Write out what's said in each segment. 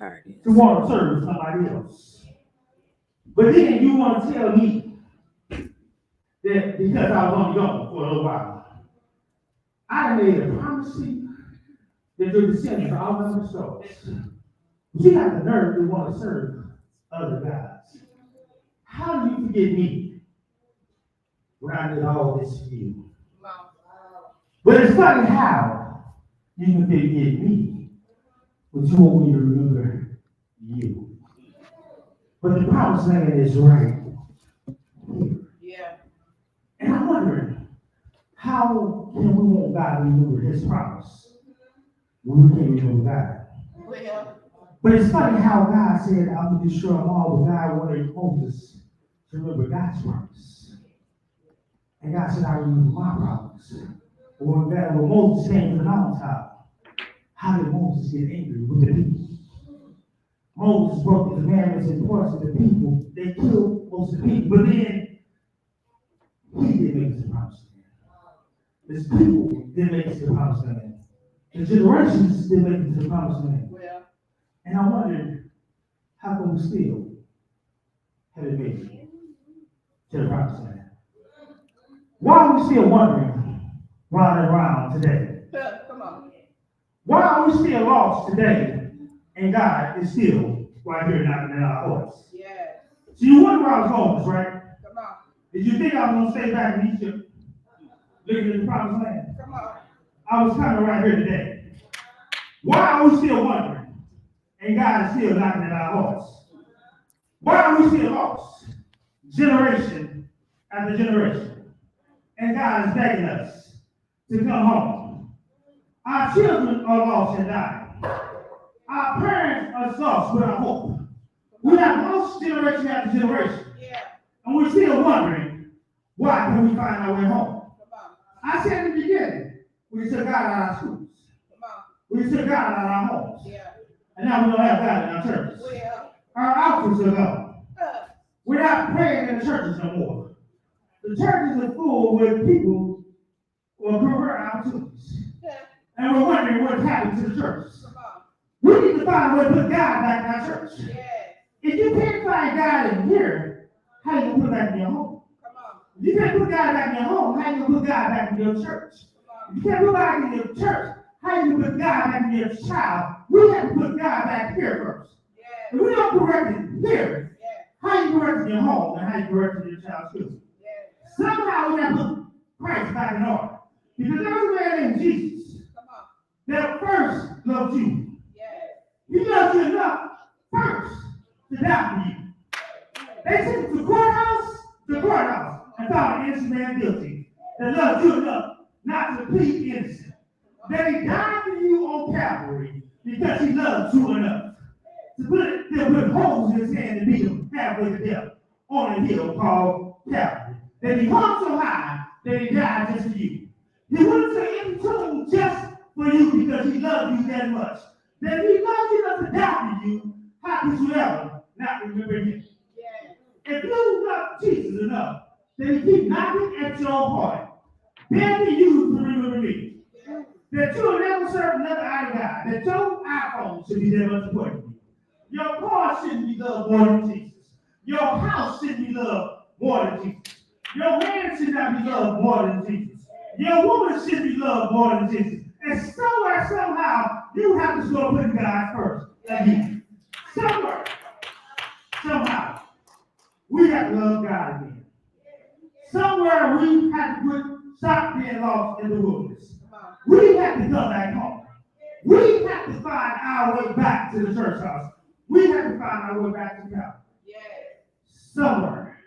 to want to serve somebody else. But then you want to tell me that because I was only gone for a little while, I made a promise to you that your descendants are all going to restore. But you have the nerve to want to serve other gods. How do you forget me when I did all this for you? But it's funny how you can forget me, but you want me to remember you. But the promised land is right here. Yeah. And I'm wondering, how can we want God to remember his promise when we can't remember God? Well. But it's funny how God said, I will destroy them all, but God wanted Moses to remember God's promise. And God said, I remember my promise. When Moses came to the mountaintop, how did Moses get angry with the people? Moses broke the commandments and parts of the people. They killed most of the people, but then he didn't make it to the promised land. His people didn't make it to the promised land. The generations didn't make it to the promised land. Well, and I wondered, how come we still haven't made it to the promised land? Why are we still wondering round and round today? Come on. Why are we still lost today? And God is still right here knocking at our hearts. Yeah. So you wonder where I was going with this, right? Come on. Did you think I was going to stay back in Egypt, living in the promised land? Come on. I was coming right here today. Why are we still wondering? And God is still knocking at our hearts. Why are we still lost? Generation after generation. And God is begging us to come home. Our children are lost and dying. Our parents are lost without hope. We have lost generation after generation. Yeah. And we're still wondering, why can we find our way home? I said in the beginning, we took God out of our schools. We took God out of our homes. Yeah. And now we don't have God in our churches. Well. Our outfits are gone. We're not praying in the churches no more. The churches are full with people who are pervert opportunities. Yeah. And we're wondering what's happened to the churches. We need to find a way to put God back in our church. Yeah. If you can't find God in here, how you going to put that in your home? Come on. If you can't put God back in your home, how you going to put God back in your church? If you can't put God in your church, how you going to put God back in your child? We have to put God back here first. Yeah. If we don't correct it here, how you correct in your home and how you correct in your child's school? Yeah. Somehow we have to put Christ back in order. Because there was a man named Jesus that first loved you. He loved you enough first to die for you. They took him to courthouse, and found an innocent man guilty. That loved you enough not to plead innocent. That he died for you on Calvary because he loved you enough to put holes in his hand and beat him halfway to death on a hill called Calvary. That he hung so high that he died just for you. He went to any tomb just for you because he loved you that much. That he loves you enough to die for you, how could you ever not remember him? Yeah. If you love Jesus enough, then he keep knocking at your heart, begging you to remember me. Yeah. That you will never serve another idol God. That your iPhone should be that much important to you. Your car shouldn't be loved more than Jesus. Your house shouldn't be loved more than Jesus. Your man should not be loved more than Jesus. Your woman should be loved more than Jesus. And somewhere, somehow, you have to start putting God first. Again. Somewhere, somehow, we have to love God again. Somewhere we have to stop being lost in the wilderness. We have to come back home. We have to find our way back to the church house. We have to find our way back to God. Somewhere,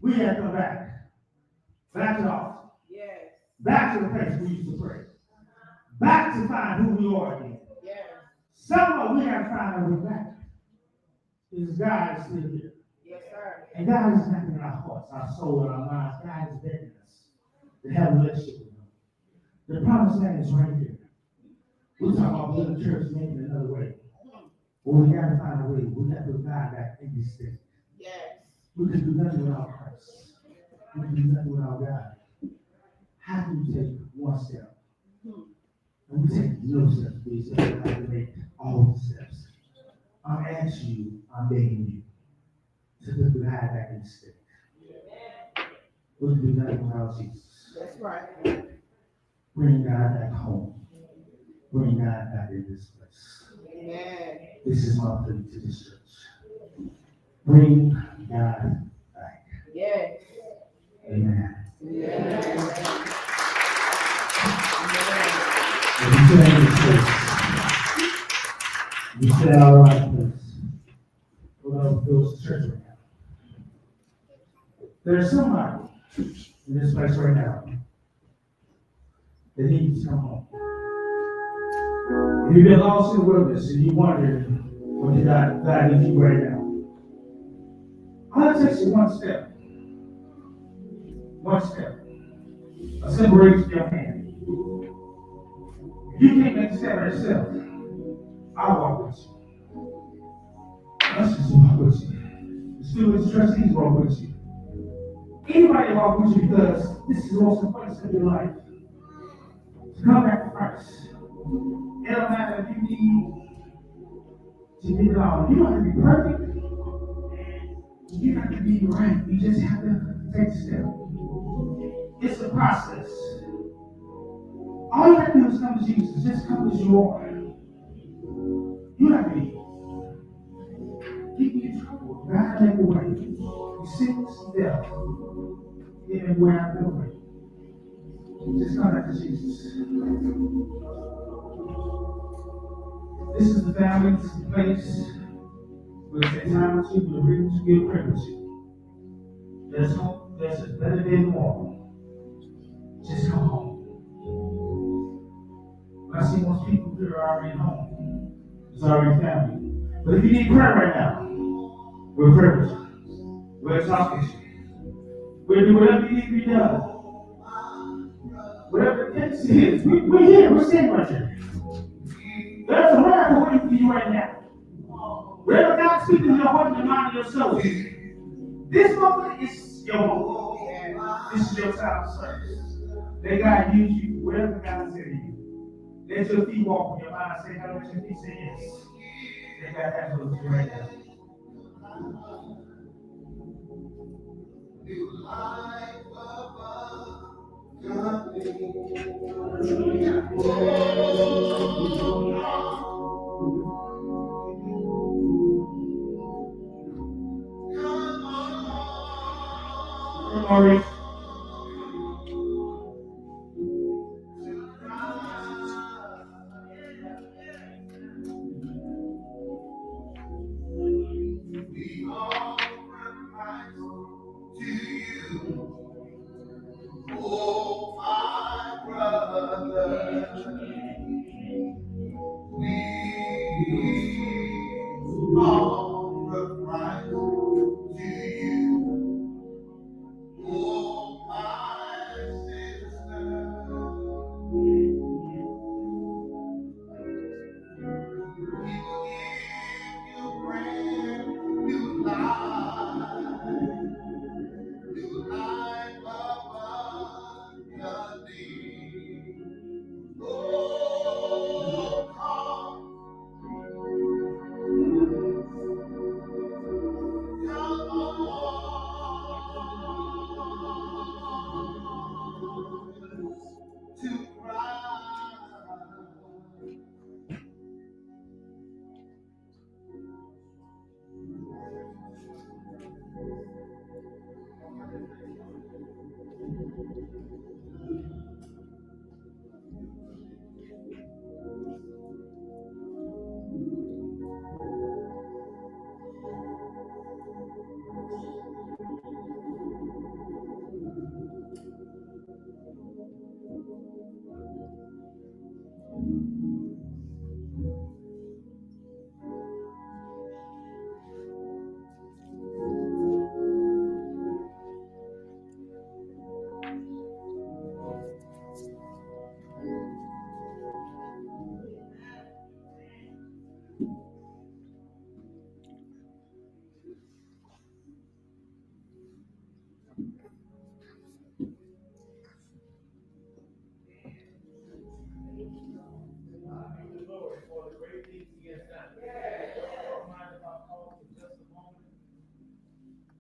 we have to come back. Back to the altar. Back to the place we used to pray. Back to find who we are again. Yeah. Somewhere we have to find our way back. Because God is still here. Yes, sir. And God is knocking in our hearts, our soul, and our minds. God is begging us to have a relationship with Him. The promised land is right here. We're talking about building the church maybe another way. But we got to find a way. We got to put God back in this thing. Yes. We can do nothing without Christ. We can do nothing without God. How do you take one step? And We take no steps, we just have to make all the steps. I'm asking you, I'm begging you to put God back in the state. We'll do that without Jesus. That's right. Bring God back home. Bring God back in this place. Amen. This is my plea to this church. Bring God back. Yes. Amen. Amen. If you stay in this place, you stay in our right place. We're going to build a church right now. There's somebody in this place right now that needs to come home. If you've been lost in the wilderness and you wonder what did God lead you right now, all it takes is one step. One step. A simple raise of your hand. If you can't make the step yourself, I'll walk with you. Let's just walk with you. The students, trustees walk with you. Anybody walk with you because this is the most important step in your life. To come back to Christ. It don't matter if you need to get it all. You don't have to be perfect. You don't have to be right. You just have to take a step. It's a process. All you have to do is come to Jesus. Just come as you are. You don't have to be. Get me in trouble. God make a way. You sickness, death. Get me where I've been away. Just come back to Jesus. This is the family, this is the place where it's a time to reach, give prayer with you. There's hope, there's a better day tomorrow. Just come home. I see most people here are already home. It's already family. But if you need prayer right now, we're praying with you. We're talking to you. We'll do whatever you need to be done. Whatever the case is, we're here, we're standing right here. There's a miracle waiting for you right now. Whatever God's speaking to your heart and your mind and your soul, this moment is your moment. This is your time of service. Let God use you, whatever God said to you. Let your feet walk on your mind. Say, how let your feet say yes. Let God have those right now. New life above nothing. Glory. We offer Christ to you, oh my brother. We offer Christ to you, oh my sister. We will give you brand new life. New life abundantly. Oh, come, to Christ.